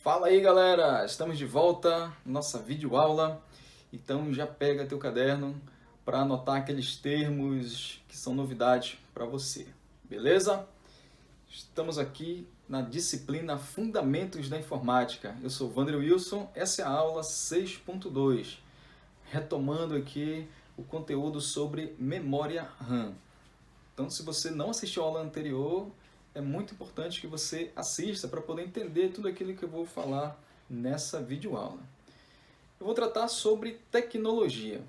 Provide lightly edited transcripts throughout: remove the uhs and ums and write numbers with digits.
Fala aí, galera! Estamos de volta, nossa videoaula. Então já pega teu caderno para anotar aqueles termos que são novidades para você. Beleza? Estamos aqui na disciplina Fundamentos da Informática. Eu sou Wander Wilson, essa é a aula 6.2, retomando aqui o conteúdo sobre memória RAM. Então, se você não assistiu a aula anterior, é muito importante que você assista para poder entender tudo aquilo que eu vou falar nessa videoaula. Eu vou tratar sobre tecnologia.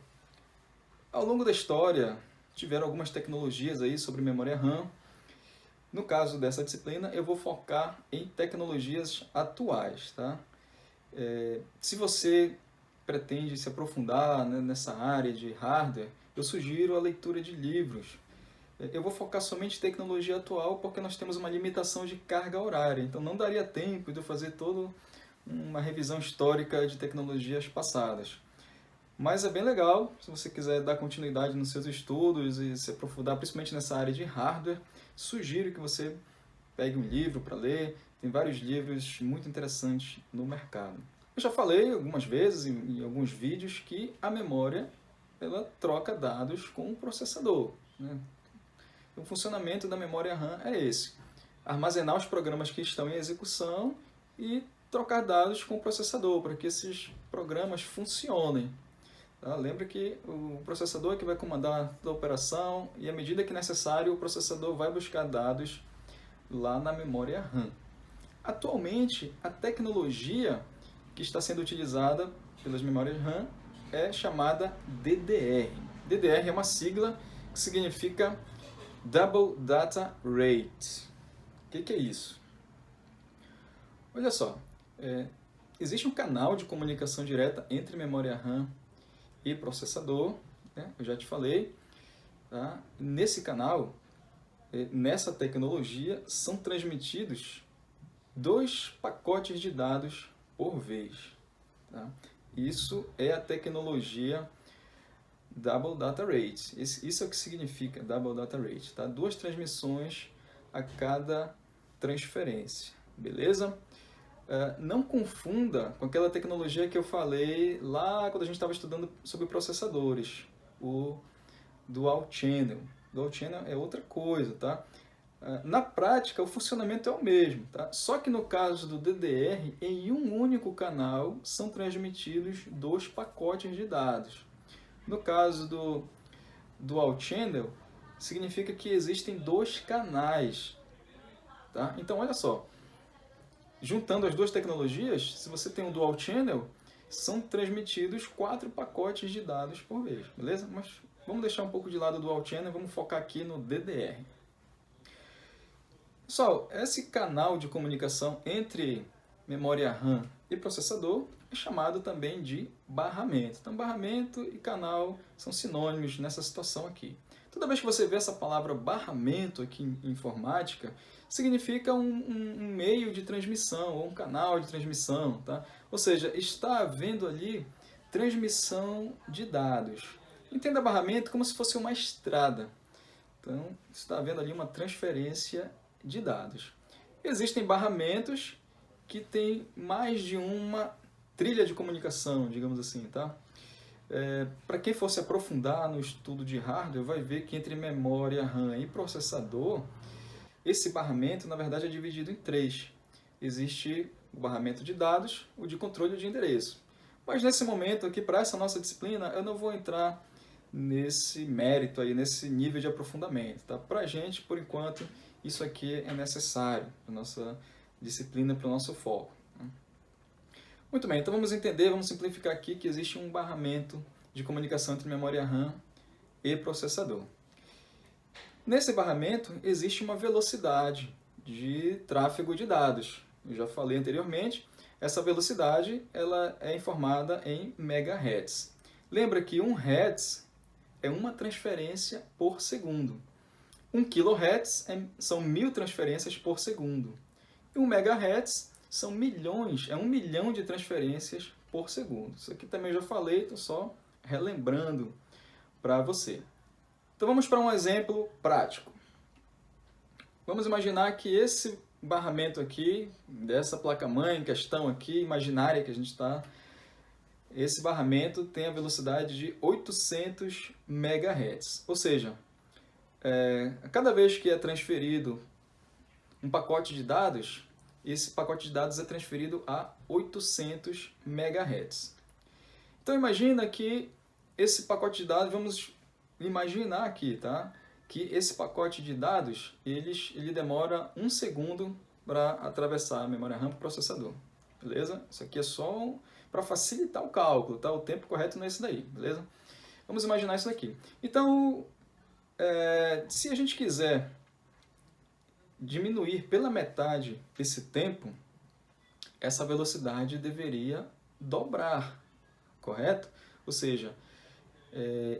Ao longo da história, tiveram algumas tecnologias aí sobre memória RAM. No caso dessa disciplina, eu vou focar em tecnologias atuais, tá? Se você pretende se aprofundar, né, nessa área de hardware, eu sugiro a leitura de livros. Eu vou focar somente em tecnologia atual porque nós temos uma limitação de carga horária, então não daria tempo de eu fazer toda uma revisão histórica de tecnologias passadas. Mas é bem legal, se você quiser dar continuidade nos seus estudos e se aprofundar principalmente nessa área de hardware, sugiro que você pegue um livro para ler, tem vários livros muito interessantes no mercado. Eu já falei algumas vezes em alguns vídeos que a memória ela troca dados com o processador, né? O funcionamento da memória RAM é esse: armazenar os programas que estão em execução e trocar dados com o processador para que esses programas funcionem. Tá? Lembra que o processador é que vai comandar toda a operação e, à medida que necessário, o processador vai buscar dados lá na memória RAM. Atualmente, a tecnologia que está sendo utilizada pelas memórias RAM é chamada DDR. DDR é uma sigla que significa Double Data Rate. O que é isso? Olha só, existe um canal de comunicação direta entre memória RAM e processador, né? Eu já te falei. Tá? Nesse canal, nessa tecnologia, são transmitidos 2 pacotes de dados por vez. Tá? Isso é a tecnologia Double Data Rate. Isso é o que significa Double Data Rate. Tá? 2 transmissões a cada transferência. Beleza? Não confunda com aquela tecnologia que eu falei lá quando a gente estava estudando sobre processadores. O Dual Channel. Dual Channel é outra coisa. Tá? Na prática, o funcionamento é o mesmo. Tá? Só que no caso do DDR, em um único canal são transmitidos 2 pacotes de dados. No caso do Dual Channel, significa que existem 2 canais. Tá? Então, olha só, juntando as 2 tecnologias, se você tem um Dual Channel, são transmitidos 4 pacotes de dados por vez, beleza? Mas vamos deixar um pouco de lado o Dual Channel, vamos focar aqui no DDR. Pessoal, esse canal de comunicação entre memória RAM e processador é chamado também de barramento. Então, barramento e canal são sinônimos nessa situação aqui. Toda vez que você vê essa palavra barramento aqui em informática, significa um meio de transmissão ou um canal de transmissão. Tá? Ou seja, está havendo ali transmissão de dados. Entenda barramento como se fosse uma estrada. Então, está havendo ali uma transferência de dados. Existem barramentos que têm mais de uma trilha de comunicação, digamos assim, tá? Para quem for se aprofundar no estudo de hardware, vai ver que entre memória RAM e processador, esse barramento, na verdade, é dividido em 3. Existe o barramento de dados, o de controle de endereço. Mas nesse momento aqui, para essa nossa disciplina, eu não vou entrar nesse mérito aí, nesse nível de aprofundamento, tá? Para a gente, por enquanto, isso aqui é necessário para a nossa disciplina, para o nosso foco. Muito bem, então vamos entender, vamos simplificar aqui que existe um barramento de comunicação entre memória RAM e processador. Nesse barramento existe uma velocidade de tráfego de dados. Eu já falei anteriormente, essa velocidade ela é informada em megahertz. Lembra que 1 Hz é uma transferência por segundo. 1 kHz são 1000 transferências por segundo. E 1 MHz são milhões, é 1 milhão de transferências por segundo. Isso aqui também já falei, estou só relembrando para você. Então vamos para um exemplo prático. Vamos imaginar que esse barramento aqui, dessa placa-mãe em questão aqui, imaginária que a gente está, esse barramento tem a velocidade de 800 MHz. Ou seja, cada vez que é transferido um pacote de dados, esse pacote de dados é transferido a 800 MHz. Então imagina que esse pacote de dados, vamos imaginar aqui, tá? Que esse pacote de dados, ele demora 1 segundo para atravessar a memória RAM para o processador, beleza? Isso aqui é só para facilitar o cálculo, tá? O tempo correto não é esse daí, beleza? Vamos imaginar isso daqui. Então, se a gente quiser diminuir pela metade esse tempo, essa velocidade deveria dobrar, correto? Ou seja,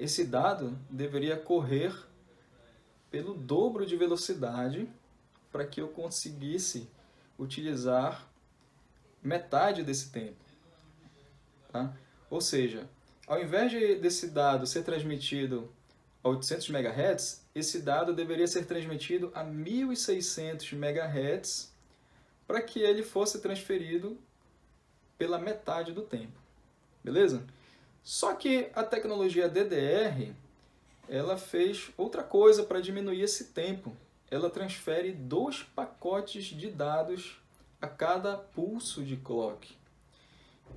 esse dado deveria correr pelo dobro de velocidade para que eu conseguisse utilizar metade desse tempo. Tá? Ou seja, ao invés desse dado ser transmitido a 800 MHz, esse dado deveria ser transmitido a 1600 MHz para que ele fosse transferido pela metade do tempo. Beleza? Só que a tecnologia DDR, ela fez outra coisa para diminuir esse tempo. Ela transfere 2 pacotes de dados a cada pulso de clock.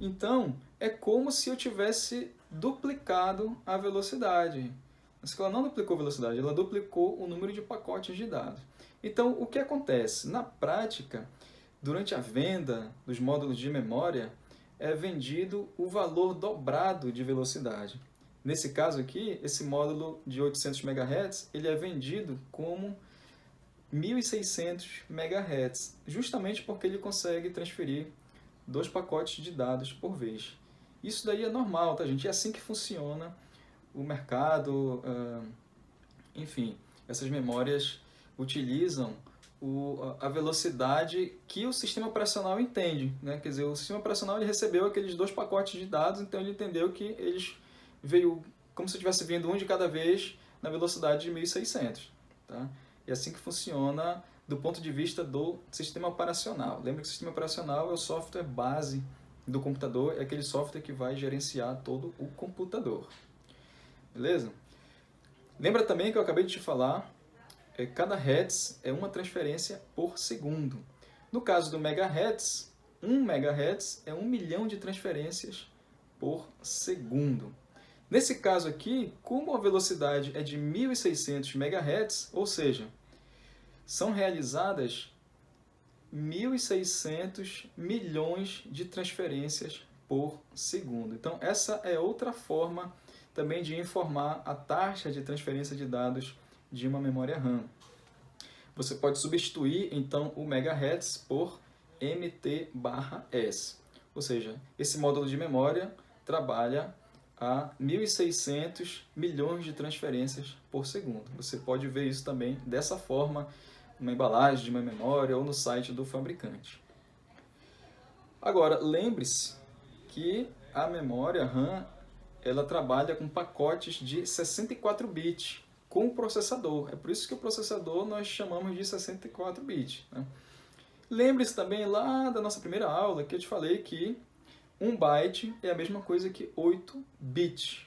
Então, é como se eu tivesse duplicado a velocidade. Mas ela não duplicou a velocidade, ela duplicou o número de pacotes de dados. Então, o que acontece? Na prática, durante a venda dos módulos de memória, é vendido o valor dobrado de velocidade. Nesse caso aqui, esse módulo de 800 MHz, ele é vendido como 1600 MHz, justamente porque ele consegue transferir 2 pacotes de dados por vez. Isso daí é normal, tá, gente? É assim que funciona o mercado, enfim, essas memórias utilizam a velocidade que o sistema operacional entende, né? Quer dizer, o sistema operacional ele recebeu aqueles 2 pacotes de dados, então ele entendeu que eles veio como se estivesse vindo um de cada vez na velocidade de 1600. Tá? É assim que funciona do ponto de vista do sistema operacional. Lembra que o sistema operacional é o software base do computador, é aquele software que vai gerenciar todo o computador. Beleza? Lembra também que eu acabei de te falar, cada hertz é uma transferência por segundo. No caso do megahertz, 1 megahertz é 1 milhão de transferências por segundo. Nesse caso aqui, como a velocidade é de 1600 MHz, ou seja, são realizadas 1600 milhões de transferências por segundo. Então, essa é outra forma também de informar a taxa de transferência de dados de uma memória RAM. Você pode substituir, então, o megahertz por MT/s. Ou seja, esse módulo de memória trabalha a 1600 milhões de transferências por segundo. Você pode ver isso também dessa forma, numa embalagem de uma memória ou no site do fabricante. Agora, lembre-se que a memória RAM ela trabalha com pacotes de 64 bits com o processador. É por isso que o processador nós chamamos de 64 bits. Né? Lembre-se também lá da nossa primeira aula que eu te falei que 1 byte é a mesma coisa que 8 bits.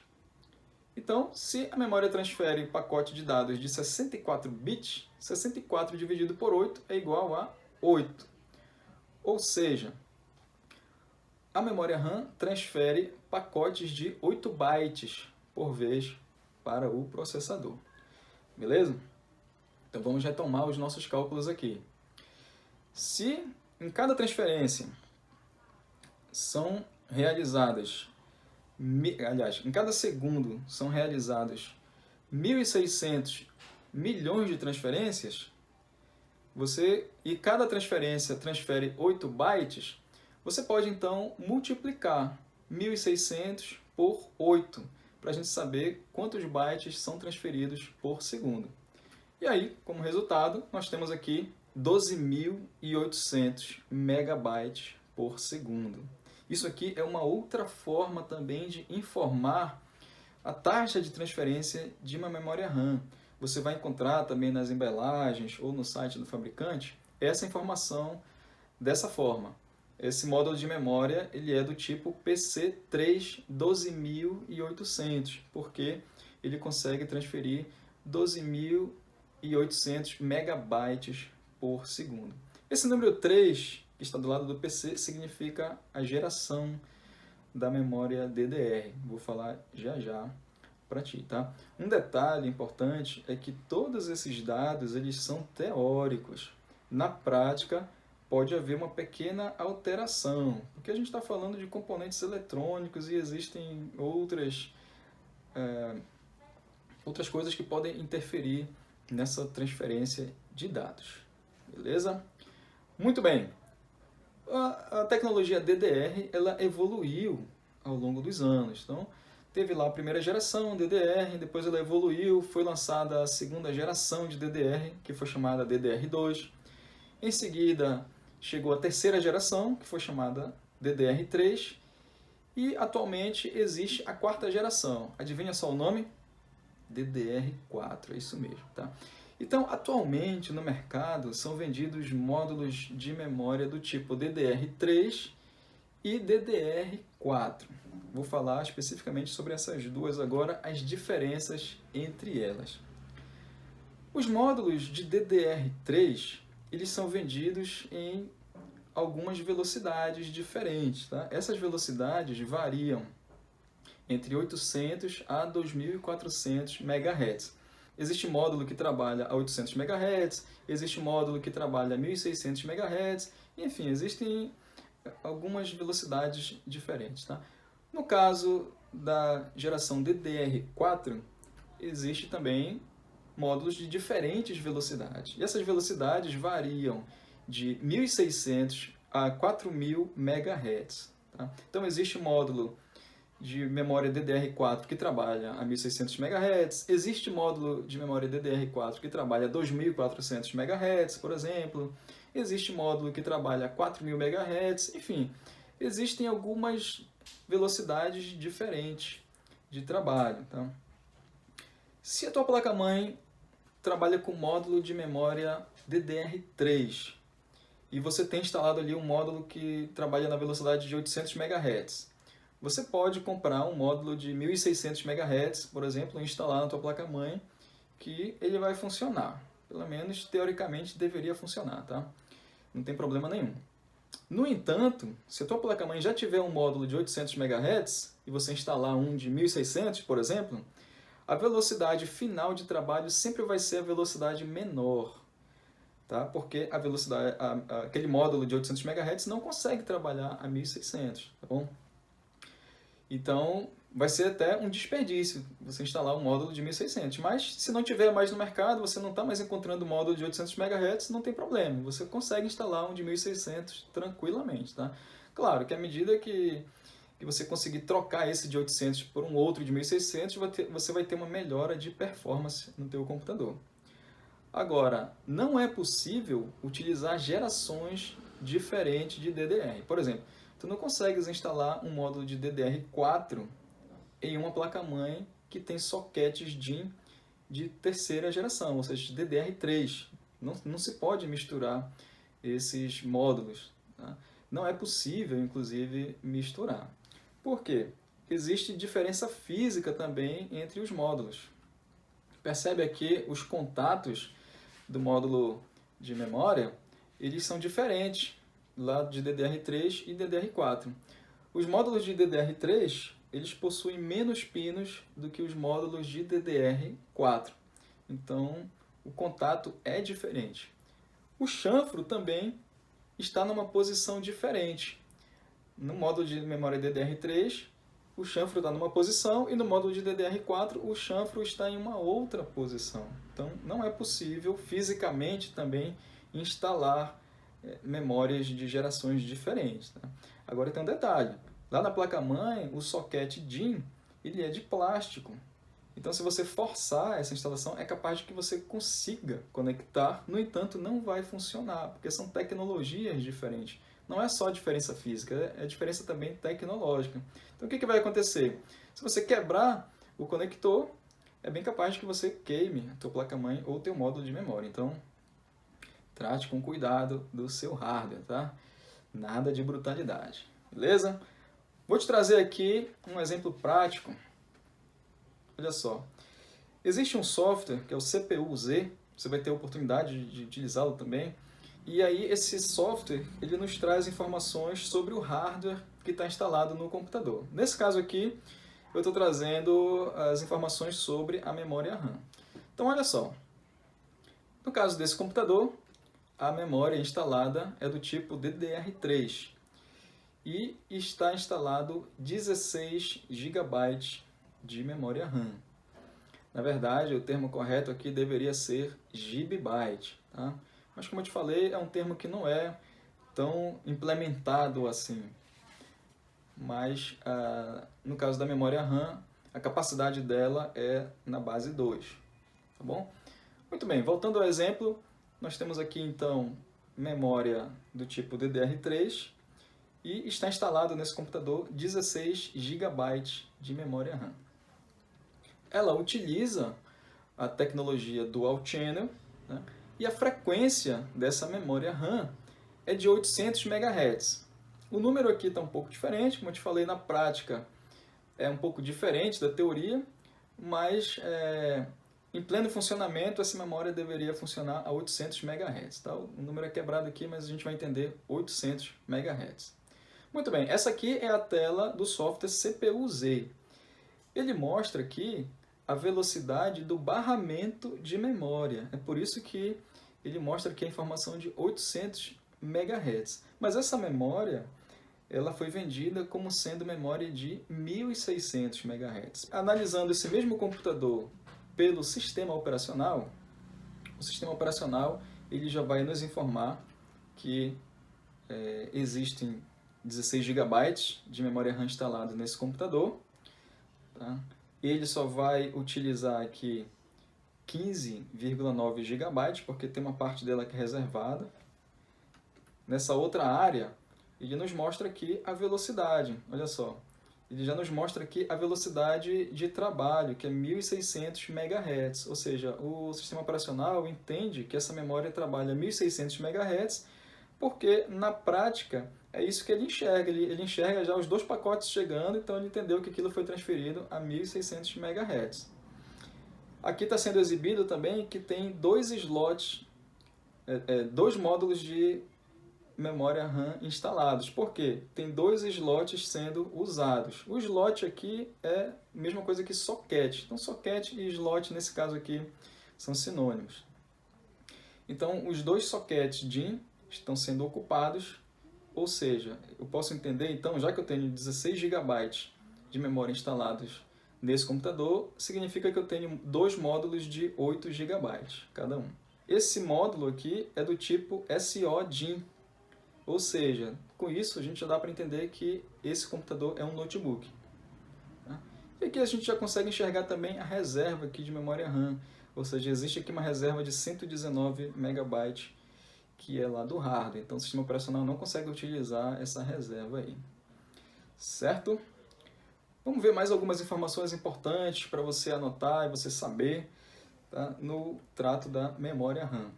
Então, se a memória transfere pacote de dados de 64 bits, 64 dividido por 8 é igual a 8. Ou seja, a memória RAM transfere pacotes de 8 bytes por vez para o processador. Beleza? Então vamos retomar os nossos cálculos aqui. Se em cada transferência são realizadas, aliás, em cada segundo são realizadas 1600 milhões de transferências, e cada transferência transfere 8 bytes, você pode então multiplicar 1600 por 8, para a gente saber quantos bytes são transferidos por segundo. E aí, como resultado, nós temos aqui 12.800 megabytes por segundo. Isso aqui é uma outra forma também de informar a taxa de transferência de uma memória RAM. Você vai encontrar também nas embalagens ou no site do fabricante essa informação dessa forma. Esse módulo de memória ele é do tipo PC3 12800, porque ele consegue transferir 12.800 megabytes por segundo. Esse número 3, que está do lado do PC, significa a geração da memória DDR. Vou falar já já para ti, tá? Um detalhe importante é que todos esses dados eles são teóricos. Na prática, pode haver uma pequena alteração, porque a gente está falando de componentes eletrônicos e existem outras coisas que podem interferir nessa transferência de dados. Beleza? Muito bem. A tecnologia DDR ela evoluiu ao longo dos anos. Então, teve lá a primeira geração DDR, depois ela evoluiu, foi lançada a segunda geração de DDR, que foi chamada DDR2. Em seguida, chegou a terceira geração, que foi chamada DDR3. E atualmente existe a quarta geração. Adivinha só o nome? DDR4, é isso mesmo, tá? Então, atualmente no mercado são vendidos módulos de memória do tipo DDR3 e DDR4. Vou falar especificamente sobre essas duas agora, as diferenças entre elas. Os módulos de DDR3, eles são vendidos em algumas velocidades diferentes, tá? Essas velocidades variam entre 800 a 2.400 MHz. Existe módulo que trabalha a 800 MHz, existe módulo que trabalha a 1.600 MHz, enfim, existem algumas velocidades diferentes, tá? No caso da geração DDR4, existe também módulos de diferentes velocidades. E essas velocidades variam de 1.600 a 4.000 MHz. Tá? Então, existe módulo de memória DDR4 que trabalha a 1.600 MHz, existe módulo de memória DDR4 que trabalha a 2.400 MHz, por exemplo, existe módulo que trabalha a 4.000 MHz, enfim, existem algumas velocidades diferentes de trabalho. Tá? Se a tua placa-mãe trabalha com módulo de memória DDR3 e você tem instalado ali um módulo que trabalha na velocidade de 800 MHz, você pode comprar um módulo de 1.600 MHz, por exemplo, e instalar na tua placa-mãe, que ele vai funcionar. Pelo menos, teoricamente, deveria funcionar, tá? Não tem problema nenhum. No entanto, se a tua placa-mãe já tiver um módulo de 800 MHz e você instalar um de 1.600, por exemplo, a velocidade final de trabalho sempre vai ser a velocidade menor, tá? Porque a velocidade, aquele módulo de 800 MHz não consegue trabalhar a 1.600, tá bom? Então, vai ser até um desperdício você instalar um módulo de 1.600. Mas, se não tiver mais no mercado, você não está mais encontrando módulo de 800 MHz, não tem problema. Você consegue instalar um de 1.600 tranquilamente, tá? Claro que à medida que você conseguir trocar esse de 800 por um outro de 1.600, você vai ter uma melhora de performance no teu computador. Agora, não é possível utilizar gerações diferentes de DDR. Por exemplo, tu não consegues instalar um módulo de DDR4 em uma placa-mãe que tem sockets DIMM de terceira geração, ou seja, de DDR3. Não se pode misturar esses módulos. Tá? Não é possível, inclusive, misturar. Por quê? Existe diferença física também entre os módulos. Percebe aqui os contatos do módulo de memória, eles são diferentes lá de DDR3 e DDR4. Os módulos de DDR3, eles possuem menos pinos do que os módulos de DDR4. Então, o contato é diferente. O chanfro também está numa posição diferente. No módulo de memória DDR3, o chanfro está numa posição e no módulo de DDR4 o chanfro está em uma outra posição. Então, não é possível fisicamente também instalar memórias de gerações diferentes. Tá? Agora tem um detalhe. Lá na placa-mãe, o socket DIMM ele é de plástico. Então, se você forçar essa instalação, é capaz de que você consiga conectar. No entanto, não vai funcionar, porque são tecnologias diferentes. Não é só diferença física, é diferença também tecnológica. Então, o que vai acontecer? Se você quebrar o conector, é bem capaz de que você queime a tua placa-mãe ou o teu módulo de memória. Então, Trate com cuidado do seu hardware, tá? Nada de brutalidade, beleza? Vou te trazer aqui um exemplo prático. Olha só, existe um software que é o CPU-Z, você vai ter a oportunidade de utilizá-lo também, e aí esse software ele nos traz informações sobre o hardware que está instalado no computador. Nesse caso aqui, eu estou trazendo as informações sobre a memória RAM. Então olha só, no caso desse computador, a memória instalada é do tipo DDR3 e está instalado 16 GB de memória RAM. Na verdade, o termo correto aqui deveria ser gigabyte, tá? Mas como eu te falei, é um termo que não é tão implementado assim. Mas no caso da memória RAM, a capacidade dela é na base 2, tá bom? Muito bem, voltando ao exemplo, nós temos aqui então memória do tipo DDR3 e está instalado nesse computador 16 GB de memória RAM. Ela utiliza a tecnologia Dual Channel, né? E a frequência dessa memória RAM é de 800 MHz. O número aqui está um pouco diferente, como eu te falei, na prática é um pouco diferente da teoria, mas em pleno funcionamento essa memória deveria funcionar a 800 MHz. Tá? O número é quebrado aqui, mas a gente vai entender 800 MHz. Muito bem, essa aqui é a tela do software CPU-Z. Ele mostra aqui a velocidade do barramento de memória. É por isso que ele mostra aqui a informação de 800 MHz. Mas essa memória ela foi vendida como sendo memória de 1.600 MHz. Analisando esse mesmo computador pelo sistema operacional, o sistema operacional ele já vai nos informar que existem 16 GB de memória RAM instalado nesse computador. Tá? Ele só vai utilizar aqui 15,9 GB, porque tem uma parte dela que é reservada. Nessa outra área, ele nos mostra aqui a velocidade. Olha só, ele já nos mostra aqui a velocidade de trabalho, que é 1.600 MHz. Ou seja, o sistema operacional entende que essa memória trabalha 1.600 MHz, porque na prática é isso que ele enxerga. Ele enxerga já os dois pacotes chegando, então ele entendeu que aquilo foi transferido a 1.600 MHz. Aqui está sendo exibido também que tem dois slots, dois módulos de memória RAM instalados. Por quê? Tem dois slots sendo usados. O slot aqui é a mesma coisa que socket. Então, socket e slot, nesse caso aqui, são sinônimos. Então, os dois sockets DIMM estão sendo ocupados, ou seja, eu posso entender, então, já que eu tenho 16 GB de memória instalados nesse computador, significa que eu tenho dois módulos de 8 GB cada um. Esse módulo aqui é do tipo SO-DIMM, ou seja, com isso a gente já dá para entender que esse computador é um notebook. Tá? E aqui a gente já consegue enxergar também a reserva aqui de memória RAM, ou seja, existe aqui uma reserva de 119 MB que é lá do hardware, então o sistema operacional não consegue utilizar essa reserva aí. Certo? Vamos ver mais algumas informações importantes para você anotar e você saber, tá, no trato da memória RAM.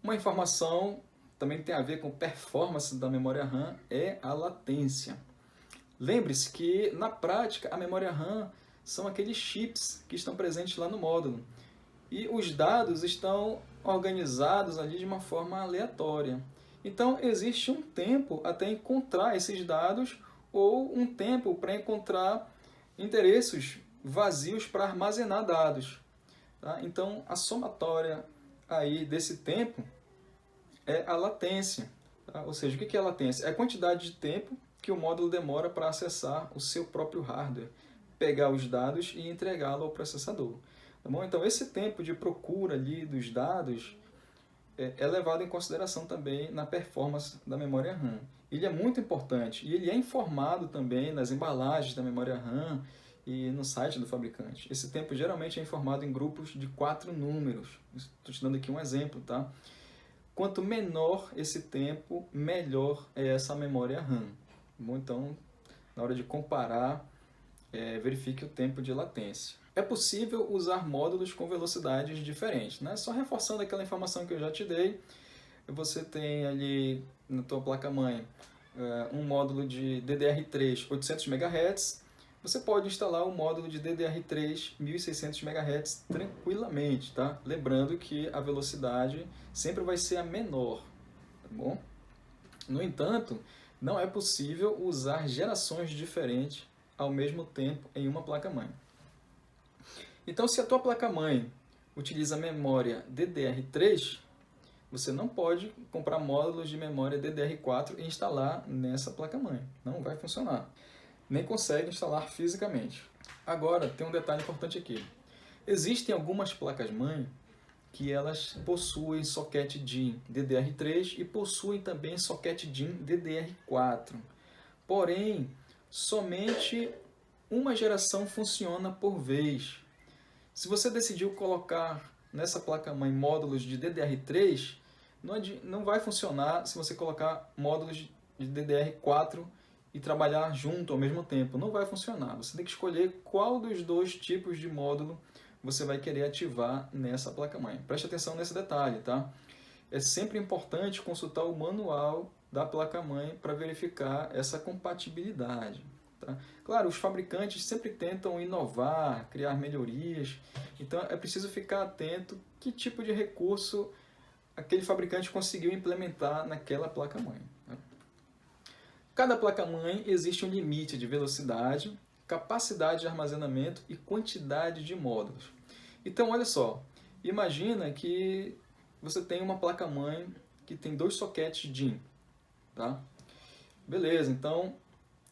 Uma informação também tem a ver com performance da memória RAM é a latência. Lembre-se que, na prática, a memória RAM são aqueles chips que estão presentes lá no módulo. E os dados estão organizados ali de uma forma aleatória. Então, existe um tempo até encontrar esses dados ou um tempo para encontrar endereços vazios para armazenar dados. Tá? Então, a somatória aí desse tempo é a latência. Tá? Ou seja, o que é a latência? É a quantidade de tempo que o módulo demora para acessar o seu próprio hardware, pegar os dados e entregá-lo ao processador. Tá bom? Então, esse tempo de procura ali dos dados é levado em consideração também na performance da memória RAM. Ele é muito importante e ele é informado também nas embalagens da memória RAM e no site do fabricante. Esse tempo geralmente é informado em grupos de 4 números. Estou te dando aqui um exemplo, tá? Quanto menor esse tempo, melhor é essa memória RAM. Bom, então, na hora de comparar, verifique o tempo de latência. é possível usar módulos com velocidades diferentes, né? Só reforçando aquela informação que eu já te dei, você tem ali na tua placa-mãe um módulo de DDR3 800 MHz, você pode instalar o módulo de DDR3 1600 MHz tranquilamente, tá? Lembrando que a velocidade sempre vai ser a menor, tá bom? No entanto, não é possível usar gerações diferentes ao mesmo tempo em uma placa-mãe. Então, se a tua placa-mãe utiliza memória DDR3, você não pode comprar módulos de memória DDR4 e instalar nessa placa-mãe. Não vai funcionar. Nem consegue instalar fisicamente. Agora, tem um detalhe importante aqui. Existem algumas placas-mãe que elas possuem socket DIN DDR3 e possuem também socket DIN DDR4. Porém, somente uma geração funciona por vez. Se você decidiu colocar nessa placa-mãe módulos de DDR3, não vai funcionar se você colocar módulos de DDR4 e trabalhar junto ao mesmo tempo. Não vai funcionar. Você tem que escolher qual dos dois tipos de módulo você vai querer ativar nessa placa-mãe. Preste atenção nesse detalhe, tá? É sempre importante consultar o manual da placa-mãe para verificar essa compatibilidade. Tá? Claro, os fabricantes sempre tentam inovar, criar melhorias, então é preciso ficar atento que tipo de recurso aquele fabricante conseguiu implementar naquela placa-mãe. Tá? Cada placa-mãe existe um limite de velocidade, capacidade de armazenamento e quantidade de módulos. Então, olha só, imagina que você tem uma placa-mãe que tem 2 sockets DIN, tá? Beleza, então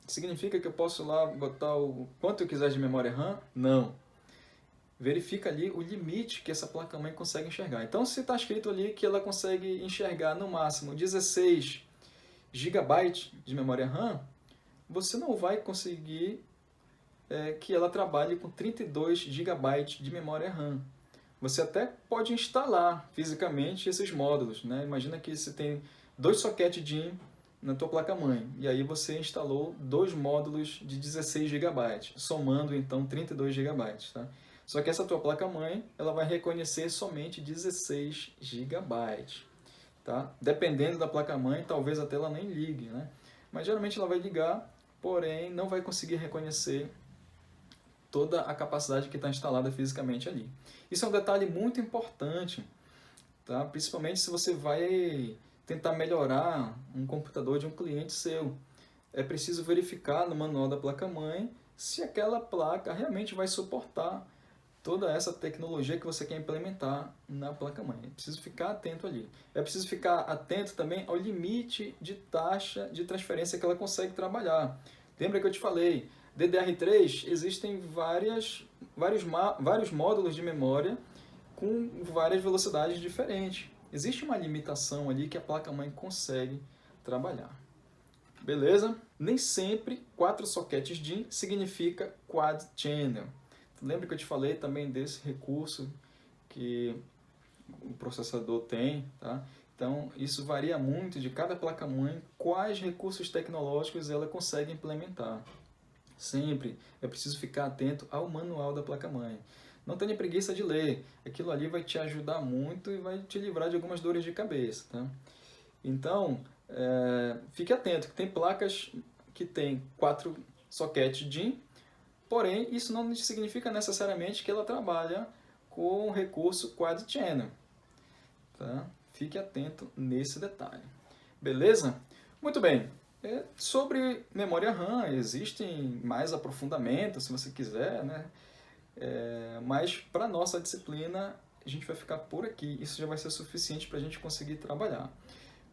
significa que eu posso lá botar o quanto eu quiser de memória RAM? Não. Verifica ali o limite que essa placa-mãe consegue enxergar. Então, se está escrito ali que ela consegue enxergar no máximo 16 GB de memória RAM, você não vai conseguir que ela trabalhe com 32 GB de memória RAM. Você até pode instalar fisicamente esses módulos, né? Imagina que você tem 2 sockets DIN na tua placa-mãe, e aí você instalou 2 módulos de 16 GB, somando então 32 GB, tá? Só que essa tua placa-mãe, ela vai reconhecer somente 16 GB, tá? Dependendo da placa-mãe, talvez até ela nem ligue, né? Mas geralmente ela vai ligar, porém não vai conseguir reconhecer toda a capacidade que está instalada fisicamente ali. Isso é um detalhe muito importante, tá? Principalmente se você vai tentar melhorar um computador de um cliente seu. É preciso verificar no manual da placa-mãe se aquela placa realmente vai suportar toda essa tecnologia que você quer implementar na placa-mãe. É preciso ficar atento ali. É preciso ficar atento também ao limite de taxa de transferência que ela consegue trabalhar. Lembra que eu te falei, DDR3 existem vários módulos de memória com várias velocidades diferentes. Existe uma limitação ali que a placa-mãe consegue trabalhar. Beleza? Nem sempre 4 sockets DIN significa Quad Channel. Lembra que eu te falei também desse recurso que o processador tem, tá? Então, isso varia muito de cada placa-mãe, quais recursos tecnológicos ela consegue implementar. Sempre é preciso ficar atento ao manual da placa-mãe. Não tenha preguiça de ler, aquilo ali vai te ajudar muito e vai te livrar de algumas dores de cabeça, tá? Então, fique atento, que tem placas que tem 4 sockets DIN, porém, isso não significa necessariamente que ela trabalha com o recurso Quad Channel, tá? Fique atento nesse detalhe. Beleza? Muito bem. Sobre memória RAM, existem mais aprofundamentos, se você quiser, né? Mas para a nossa disciplina, a gente vai ficar por aqui. Isso já vai ser suficiente para a gente conseguir trabalhar.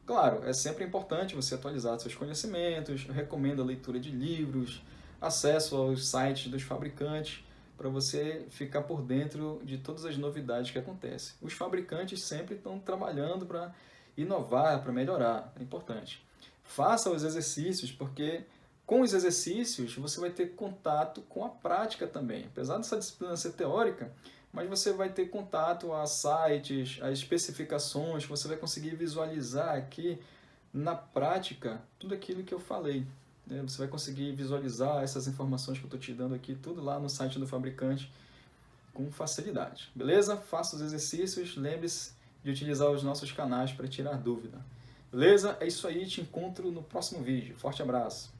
Claro, é sempre importante você atualizar seus conhecimentos, eu recomendo a leitura de livros, acesso aos sites dos fabricantes, para você ficar por dentro de todas as novidades que acontecem. Os fabricantes sempre estão trabalhando para inovar, para melhorar, é importante. Faça os exercícios, porque com os exercícios você vai ter contato com a prática também. Apesar dessa disciplina ser teórica, mas você vai ter contato a sites, a especificações, você vai conseguir visualizar aqui na prática tudo aquilo que eu falei. Você vai conseguir visualizar essas informações que eu estou te dando aqui, tudo lá no site do fabricante. com facilidade, beleza? Faça os exercícios, lembre-se de utilizar os nossos canais para tirar dúvida. Beleza? É isso aí, te encontro no próximo vídeo. Forte abraço!